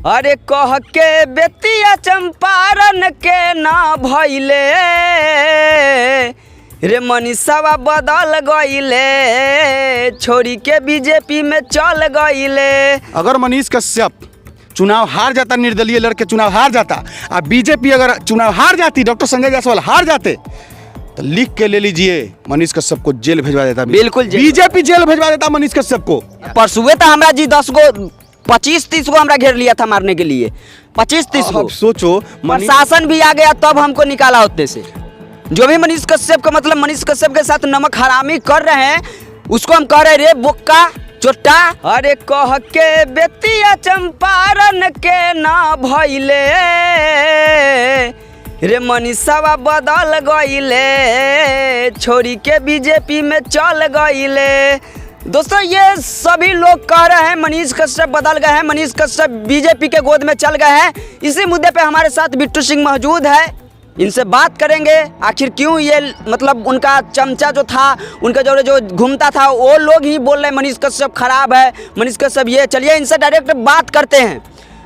अरे कह के बेतिया चंपारण के ना भइले रे मनीषवा बदल गइले, छोड़ी के बीजेपी में चल गइले। अगर मनीष कश्यप चुनाव हार जाता, निर्दलीय लड़के चुनाव हार जाता, और बीजेपी अगर चुनाव हार जाती, डॉक्टर संजय जायसवाल हार जाते, तो लिख के ले लीजिए मनीष कश्यप को जेल भेजवा देता। बिल्कुल बीजेपी जेल भेजवा देता मनीष कश्यप को। परसुए था हमरा जी 10 गो 25-30 गो हमरा घेर लिया था मारने के लिए, 25-30 गो। अब सोचो प्रशासन भी आ गया तब हमको निकाला होते से। जो भी मनीष कश्यप का मतलब मनीष कश्यप के साथ नमक हरामी कर रहे हैं उसको हम कह रहे रे बोक्का चोट्टा। अरे कह के बेतिया चंपारण के ना भइले रे मनीषवा बदल गइले, छोड़ी के बीजेपी में चल गइले। दोस्तों ये सभी लोग कह रहे हैं मनीष कश्यप बदल गए हैं, मनीष कश्यप बीजेपी के गोद में चल गए हैं। इसी मुद्दे पे हमारे साथ बिट्टू सिंह मौजूद है, इनसे बात करेंगे आखिर क्यों ये मतलब उनका चमचा जो था उनका जो घूमता था वो लोग ही बोल रहे हैं मनीष कश्यप खराब है, मनीष कश्यप ये। चलिए इनसे डायरेक्ट बात करते हैं।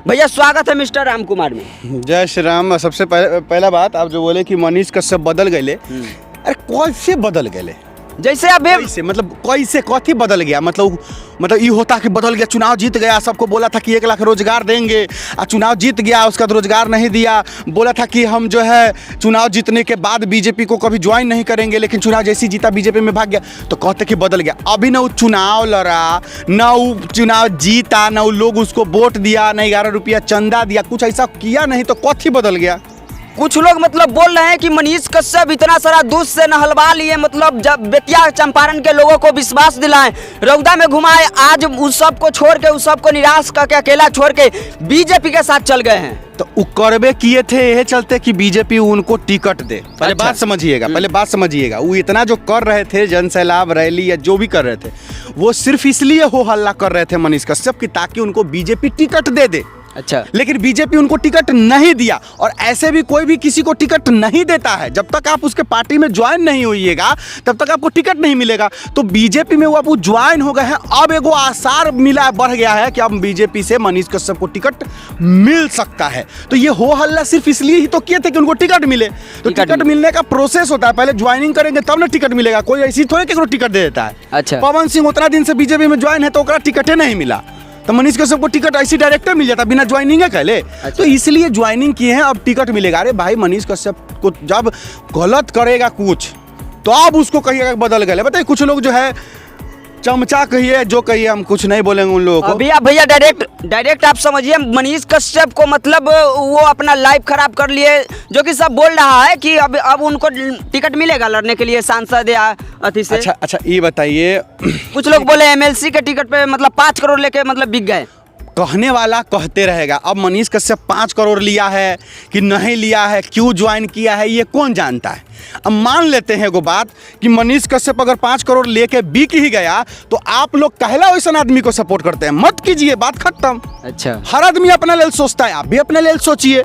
भैया स्वागत है मिस्टर राम कुमार में। जय श्री राम। सबसे पहला बात आप जो बोले कि मनीष कश्यप बदल गए, अरे कैसे बदल गए? जैसे अब कैसे मतलब कैसे कथी बदल गया? मतलब ये होता कि बदल गया, चुनाव जीत गया, सबको बोला था कि 1 लाख रोजगार देंगे, और चुनाव जीत गया, उसका तो रोजगार नहीं दिया। बोला था कि हम जो है चुनाव जीतने के बाद बीजेपी को कभी ज्वाइन नहीं करेंगे, लेकिन चुनाव जैसे जीता बीजेपी में भाग गया, तो कहते कि बदल गया। अभी ना वो चुनाव लड़ा, ना वो चुनाव जीता, ना वो लोग उसको वोट दिया, ना 11 रुपया चंदा दिया, कुछ ऐसा किया नहीं, तो कथी बदल गया? कुछ लोग मतलब बोल रहे हैं कि मनीष कश्यप इतना सारा दूध से नहलवा लिए, मतलब जब बेतिया चंपारण के लोगों को विश्वास दिलाएं, रौदा में घुमाए, आज उस सब को छोड़ के उस सब को निराश करके अकेला छोड़ के बीजेपी के साथ चल गए हैं। तो वो करबे किए थे यह चलते कि बीजेपी उनको टिकट दे। पहले अच्छा। बात समझिएगा, वो इतना जो कर रहे थे जन सैलाब रैली या जो भी कर रहे थे, वो सिर्फ इसलिए हो हल्ला कर रहे थे मनीष कश्यप की ताकि उनको बीजेपी टिकट दे दे। अच्छा, लेकिन बीजेपी उनको टिकट नहीं दिया, और ऐसे भी कोई भी किसी को टिकट नहीं देता है। जब तक आप उसके पार्टी में ज्वाइन नहीं होइएगा तब तक आपको टिकट नहीं मिलेगा। तो बीजेपी में वो आप ज्वाइन हो गए हैं, अब एगो आसार मिला बढ़ गया है कि अब बीजेपी से मनीष कश्यप को टिकट मिल सकता है। तो ये हो हल्ला सिर्फ इसलिए ही तो किए थे कि उनको टिकट मिले। तो टिकट मिलने का प्रोसेस होता है, पहले ज्वाइनिंग करेंगे तब ना टिकट मिलेगा। कोई ऐसी थोड़ी कि टिकट दे देता है। अच्छा, पवन सिंह उतना दिन से बीजेपी में ज्वाइन है तो ओकरा टिकटे नहीं मिला, तो मनीष कश्यप को टिकट ऐसी डायरेक्ट मिल जाता बिना ज्वाइनिंग है कहले। अच्छा। तो इसलिए ज्वाइनिंग किए हैं, अब टिकट मिलेगा। अरे भाई मनीष कश्यप को जब गलत करेगा कुछ तो अब उसको कहिएगा बदल गए। बताइए कुछ लोग जो है चमचा कहिए जो कहिए, हम कुछ नहीं बोलेंगे उन लोगों को। भैया डायरेक्ट आप समझिए, मनीष कश्यप को मतलब वो अपना लाइफ खराब कर लिए, जो कि सब बोल रहा है कि अब उनको टिकट मिलेगा लड़ने के लिए सांसद या अति से। अच्छा ये बताइए, कुछ लोग बोले एमएलसी के टिकट पे मतलब 5 करोड़ लेके मतलब बिक गए। कहने वाला कहते रहेगा। अब मनीष कश्यप 5 करोड़ लिया है कि नहीं लिया है, क्यों ज्वाइन किया है, ये कौन जानता है। अब मान लेते हैं एगो बात कि मनीष कश्यप अगर 5 करोड़ लेके बिक ही गया तो आप लोग कहला वैसा आदमी को सपोर्ट करते हैं? मत कीजिए, बात खत्म। अच्छा, हर आदमी अपने लिए सोचता है, आप भी अपने लिए सोचिए।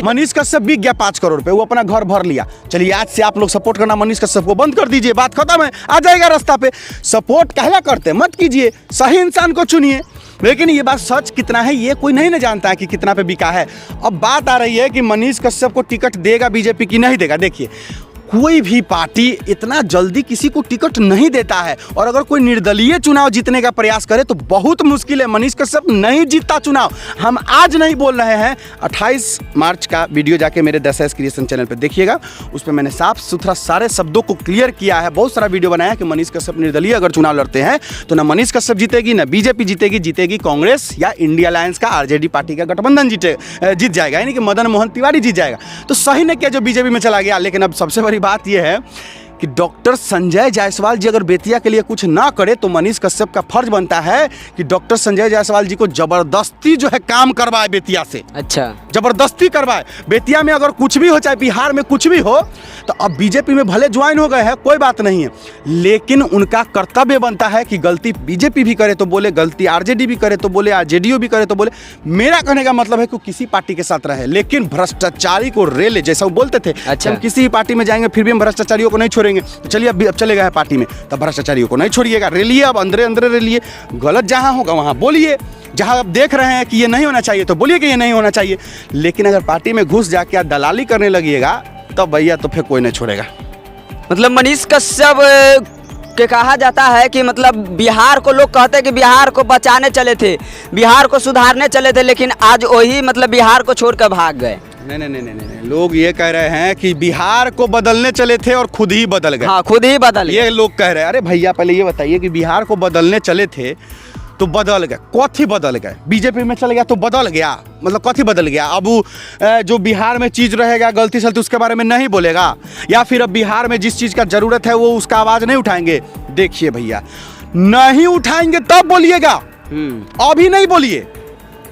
मनीष कश्यप बिक गया 5 करोड़ पे, वो अपना घर भर लिया। चलिए आज से आप लोग सपोर्ट करना मनीष कश्यप को बंद कर दीजिए, बात खत्म है, आ जाएगा रास्ता पे। सपोर्ट कहला करते मत कीजिए, सही इंसान को चुनिए। लेकिन ये बात सच कितना है ये कोई नहीं ना जानता है कि कितना पे बिका है। अब बात आ रही है कि मनीष कश्यप को टिकट देगा बीजेपी की नहीं देगा। देखिए कोई भी पार्टी इतना जल्दी किसी को टिकट नहीं देता है, और अगर कोई निर्दलीय चुनाव जीतने का प्रयास करे तो बहुत मुश्किल है। मनीष कश्यप नहीं जीतता चुनाव, हम आज नहीं बोल रहे हैं। 28 मार्च का वीडियो जाके मेरे 10S क्रिएशन चैनल पे देखिएगा, उस पर मैंने साफ सुथरा सारे शब्दों को क्लियर किया है। बहुत सारा वीडियो बनाया कि मनीष कश्यप निर्दलीय अगर चुनाव लड़ते हैं तो ना मनीष कश्यप जीतेगी, ना बीजेपी जीतेगी, जीतेगी कांग्रेस या इंडिया अलायंस का आरजेडी पार्टी का गठबंधन जीत जाएगा, यानी कि मदन मोहन तिवारी जीत जाएगा। तो सही ने किया जो बीजेपी में चला गया। लेकिन अब सबसे बड़ी बात यह है कि डॉक्टर संजय जायसवाल जी अगर बेतिया के लिए कुछ ना करे तो मनीष कश्यप का फर्ज बनता है कि डॉक्टर संजय जायसवाल जी को जबरदस्ती जो है काम करवाए बेतिया से। अच्छा, जबरदस्ती करवाए। बेतिया में अगर कुछ भी हो, चाहे बिहार में कुछ भी हो, तो अब बीजेपी में भले ज्वाइन हो गए हैं कोई बात नहीं है, लेकिन उनका कर्तव्य बनता है कि गलती बीजेपी भी करे तो बोले, गलती आरजेडी भी करे तो बोले, आरजेडीओ भी करे तो बोले। मेरा कहने का मतलब है कि किसी पार्टी के साथ रहे, लेकिन भ्रष्टाचारी को रेले, जैसा वो बोलते थे। अच्छा, हम किसी पार्टी में जाएंगे फिर भी हम भ्रष्टाचारियों को नहीं छोड़ेंगे। तो चलिए अब चले गए पार्टी में, तब भ्रष्टाचारियों को नहीं छोड़िएगा, रेलिए, अब अंदर अंदर रेलिए, गलत जहां होगा वहां बोलिए। जहां आप देख रहे हैं कि ये नहीं होना चाहिए तो बोलिए कि ये नहीं होना चाहिए, लेकिन अगर पार्टी में घुस जाके आप दलाली करने लगिएगा तब भैया तो फिर कोई नहीं छोड़ेगा। मतलब मनीष कश्यप के कहा जाता है कि मतलब बिहार को लोग कहते हैं कि बिहार को बचाने चले थे, बिहार को सुधारने चले थे, लेकिन आज वही मतलब बिहार को छोड़कर भाग गए। नहीं, लोग ये कह रहे हैं कि बिहार को बदलने चले थे और खुद ही बदल गए। हाँ, खुद ही बदल गए। ये लोग कह रहे हैं। अरे भैया पहले ये बताइए कि बिहार को बदलने चले थे तो बदल गए, कथी बदल गए? बीजेपी में चल गया तो बदल गया, मतलब कथी बदल गया? अब वो जो बिहार में चीज़ रहेगा गलती सलती उसके बारे में नहीं बोलेगा, या फिर अब बिहार में जिस चीज़ का ज़रूरत है वो उसका आवाज़ नहीं उठाएंगे? देखिए भैया, नहीं उठाएंगे तब बोलिएगा, अभी नहीं बोलिए।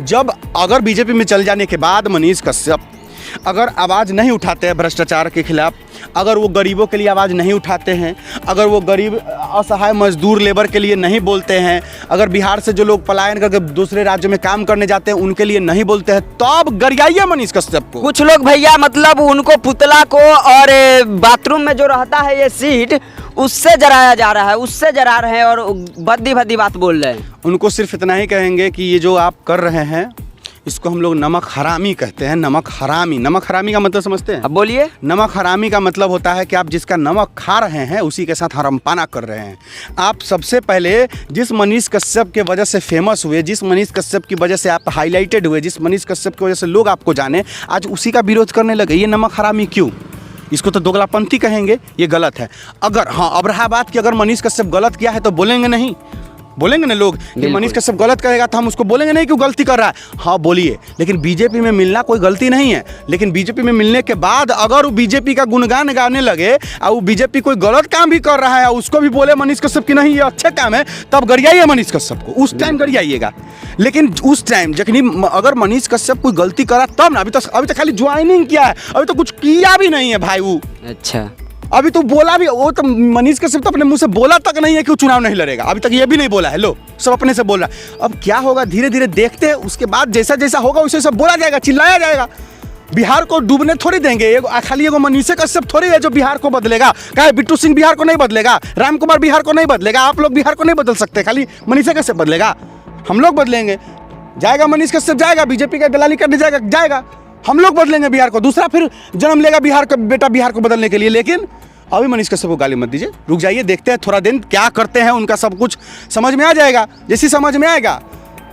जब अगर बीजेपी में चल जाने के बाद मनीष कश्यप अगर आवाज़ नहीं उठाते हैं भ्रष्टाचार के खिलाफ, अगर वो गरीबों के लिए आवाज़ नहीं उठाते हैं, अगर वो गरीब असहाय मजदूर लेबर के लिए नहीं बोलते हैं, अगर बिहार से जो लोग पलायन करके दूसरे राज्यों में काम करने जाते हैं उनके लिए नहीं बोलते हैं, तब गरियाइए मनीष कश्यप को। कुछ लोग भैया मतलब उनको पुतला को और बाथरूम में जो रहता है ये सीट, उससे जराया जा रहा है, उससे जरा रहे हैं और भद्दी भद्दी बात बोल रहे हैं। उनको सिर्फ इतना ही कहेंगे कि ये जो आप कर रहे हैं इसको हम लोग नमक हरामी कहते हैं। नमक हरामी, नमक हरामी का मतलब समझते हैं? अब बोलिए। नमक हरामी का मतलब होता है कि आप जिसका नमक खा रहे हैं उसी के साथ हरामपाना कर रहे हैं। आप सबसे पहले जिस मनीष कश्यप के वजह से फेमस हुए, जिस मनीष कश्यप की वजह से आप हाईलाइटेड हुए, जिस मनीष कश्यप की वजह से लोग आपको जाने, आज उसी का विरोध करने लगे। ये नमक हरामी क्यों? इसको तो दोगलापंथी कहेंगे, ये गलत है। अगर हाँ, अब रहा बात कि अगर मनीष कश्यप गलत किया है तो बोलेंगे नहीं, बोलेंगे ना लोग कि मनीष कश्यप गलत करेगा तो हम उसको बोलेंगे नहीं कि वो गलती कर रहा है। हाँ बोलिए, लेकिन बीजेपी में मिलना कोई गलती नहीं है। लेकिन बीजेपी में मिलने के बाद अगर वो बीजेपी का गुणगान गाने लगे और वो बीजेपी कोई गलत काम भी कर रहा है उसको भी बोले मनीष कश्यप की नहीं ये अच्छे काम है, तब गरियाइए मनीष कश्यप को, उस टाइम गरियाइएगा। लेकिन उस टाइम जखनी अगर मनीष कश्यप कोई गलती करा तब ना, अभी तक खाली ज्वाइनिंग किया है, अभी तो कुछ किया भी नहीं है भाई वो। अच्छा, अभी तो बोला भी, वो तो मनीष कश्यप तो अपने मुंह से बोला तक नहीं है कि वो चुनाव नहीं लड़ेगा, अभी तक ये भी नहीं बोला है। लो, सब अपने से बोल रहा है। अब क्या होगा धीरे धीरे देखते हैं, उसके बाद जैसा जैसा होगा वैसे सब बोला जाएगा, चिल्लाया जाएगा। बिहार को डूबने थोड़ी देंगे, खाली एगो मनीष कश्यप थोड़ी है जो बिहार को बदलेगा। कहे बिट्टू सिंह बिहार को नहीं बदलेगा, राम कुमार बिहार को नहीं बदलेगा, आप लोग बिहार को नहीं बदल सकते, खाली मनीष कश्यप बदलेगा। हम लोग बदलेंगे, जाएगा मनीष कश्यप जाएगा, बीजेपी का दलाली करने जाएगा, हम लोग बदलेंगे बिहार को, दूसरा फिर जन्म लेगा बिहार का बेटा बिहार को बदलने के लिए। लेकिन अभी मनीष कश्यप को गाली मत दीजिए, रुक जाइए, देखते हैं थोड़ा दिन क्या करते हैं, उनका सब कुछ समझ में आ जाएगा। जैसे समझ में आएगा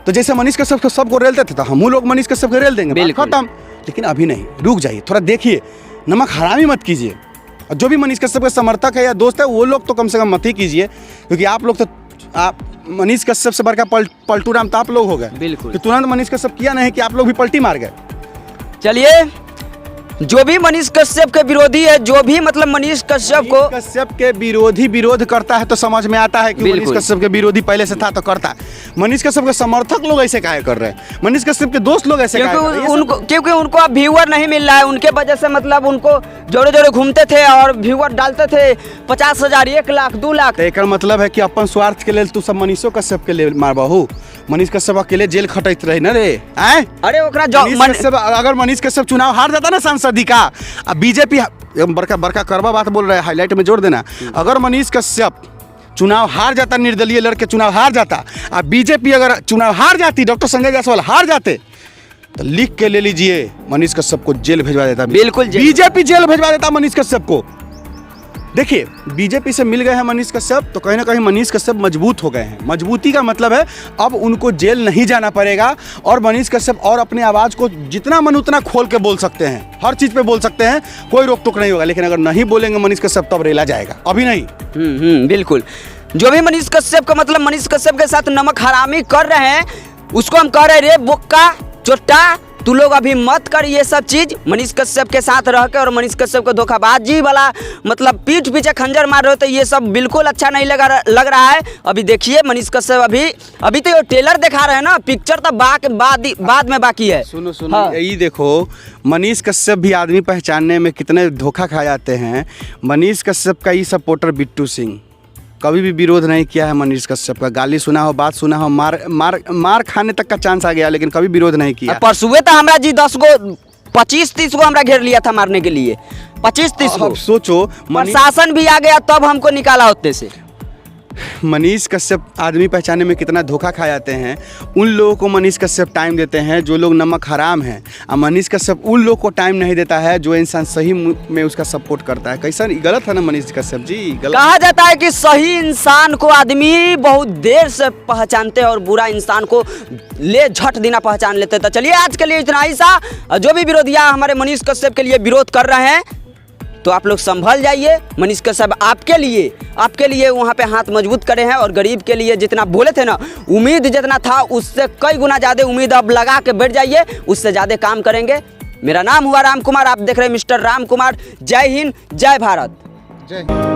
तो जैसे मनीष कश्यप को सबको रेलते थे तो हम लोग मनीष कश्यप को रेल देंगे, खत्म। लेकिन अभी नहीं, रुक जाइए, थोड़ा देखिए, नमक हरामी मत कीजिए। और जो भी मनीष कश्यप के समर्थक है या दोस्त है वो लोग तो कम से कम मत ही कीजिए, क्योंकि आप लोग तो आप मनीष कश्यप से बड़का पलटू राम तो आप लोग हो गए। बिल्कुल, तो तुरंत मनीष कश्यप किया नहीं कि आप लोग भी पलटी मार गए। चलिए, जो भी मनीष कश्यप के विरोधी है, जो भी मतलब मनीष कश्यप के विरोधी विरोध करता है तो समझ में आता है कि मनीष कश्यप के विरोधी पहले से था तो करता है। मनीष कश्यप के समर्थक लोग ऐसे काहे कर रहे हैं, मनीष कश्यप के दोस्त लोग ऐसे काहे कर रहे हैं? क्योंकि उनको अब व्यूअर नहीं मिल रहा है, उनके वजह से मतलब उनको जोड़े जोड़े घूमते थे और व्यूअर डालते थे 50,000, 1 लाख, 2 लाख। एक मतलब है कि अपन स्वार्थ के लिए तू सब मनीषो कश्यप के लिए मारबहू। मनीष कश्यप अकेले जेल खटैत रही ना रे, अरे अगर मनीष कश्यप चुनाव हार जाता ना सांसदी का, अब बीजेपी बड़का करवा बात बोल रहे हैं, हाईलाइट में जोड़ देना। अगर मनीष कश्यप चुनाव हार जाता, निर्दलीय लड़के चुनाव हार जाता, अब बीजेपी अगर चुनाव हार जाती, डॉक्टर संजय जायसवाल हार जाते, तो लिख के ले लीजिए मनीष कश्यप को जेल भिजवा देता। बिल्कुल, बीजेपी जेल भिजवा देता मनीष कश्यप को। देखिए, बीजेपी से मिल गए हैं मनीष कश्यप तो कहीं ना कहीं मनीष कश्यप मजबूत हो गए हैं। मजबूती का मतलब है अब उनको जेल नहीं जाना पड़ेगा और मनीष कश्यप और अपने आवाज़ को जितना मन उतना खोल के बोल सकते हैं, हर चीज़ पे बोल सकते हैं, कोई रोक टोक नहीं होगा। लेकिन अगर नहीं बोलेंगे मनीष कश्यप तब रेला जाएगा, अभी नहीं। बिल्कुल, जो भी मनीष कश्यप का मतलब मनीष कश्यप के साथ नमक हरामी कर रहे हैं उसको हम कह रहे रे बोक्का चोट्टा, तू लोग अभी मत कर ये सब चीज। मनीष कश्यप के साथ रह के और मनीष कश्यप को धोखाबाजी वाला मतलब पीठ पीछे खंजर मार रहे हो तो ये सब बिल्कुल अच्छा नहीं लग रहा है। अभी देखिए मनीष कश्यप अभी तो ये ट्रेलर दिखा रहे हैं ना, पिक्चर तो बाद में बाकी है। सुनो हाँ। यही देखो मनीष कश्यप भी आदमी पहचानने में कितने धोखा खा जाते हैं। मनीष कश्यप का ही सपोर्टर बिट्टू सिंह कभी भी विरोध नहीं किया है मनीष कश्यप का, गाली सुना हो, बात सुना हो, मार खाने तक का चांस आ गया, लेकिन कभी विरोध नहीं किया। परसुए तो हमरा जी 10 गो 25-30 गो हमरा घेर लिया था मारने के लिए, 25-30 गो। अब सोचो प्रशासन भी आ गया तब हमको निकाला होते से। मनीष कश्यप आदमी पहचाने में कितना धोखा खा जाते हैं। उन लोगों को मनीष कश्यप टाइम देते हैं जो लोग नमक हराम हैं, और मनीष कश्यप उन लोग को टाइम नहीं देता है जो इंसान सही में उसका सपोर्ट करता है। कैसा गलत है ना मनीष कश्यप जी, गलत। कहा जाता है कि सही इंसान को आदमी बहुत देर से पहचानते हैं और बुरा इंसान को ले झट देना पहचान लेते हैं। तो चलिए आज के लिए इतना ही सा। जो भी विरोधियाँ हमारे मनीष कश्यप के लिए विरोध कर रहे हैं तो आप लोग संभल जाइए। मनीष कश्यप आपके लिए वहाँ पे हाथ मजबूत करे हैं, और गरीब के लिए जितना बोले थे ना, उम्मीद जितना था उससे कई गुना ज़्यादा उम्मीद अब लगा के बैठ जाइए, उससे ज़्यादा काम करेंगे। मेरा नाम हुआ राम कुमार, आप देख रहे हैं मिस्टर राम कुमार। जय हिंद, जय भारत। जय हिंद।